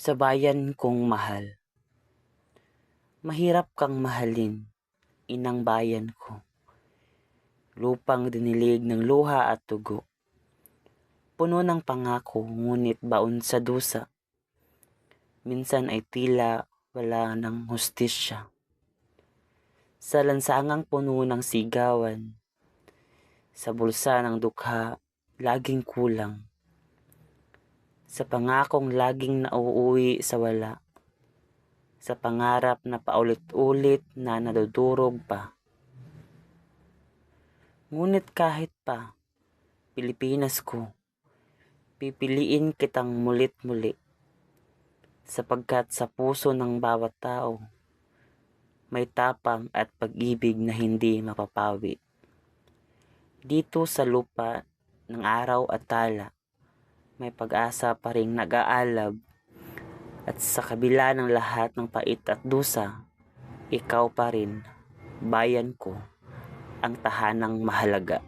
Sa bayan kong mahal, mahirap kang mahalin, inang bayan ko. Lupang dinilig ng luha at dugo. Puno ng pangako, ngunit baon sa dusa. Minsan ay tila wala ng hustisya. Sa lansangang puno ng sigawan, sa bulsa ng dukha, laging kulang. Sa pangakong laging nauuwi sa wala. Sa pangarap na paulit-ulit na nadudurog pa. Ngunit kahit pa, Pilipinas ko, pipiliin kitang mulit-muli. Sapagkat sa puso ng bawat tao, may tapang at pag-ibig na hindi mapapawi. Dito sa lupa ng araw at tala, may pag-asa pa ring nag-aalab. At sa kabila ng lahat ng pait at dusa, ikaw pa rin, bayan ko, ang tahanang mahalaga.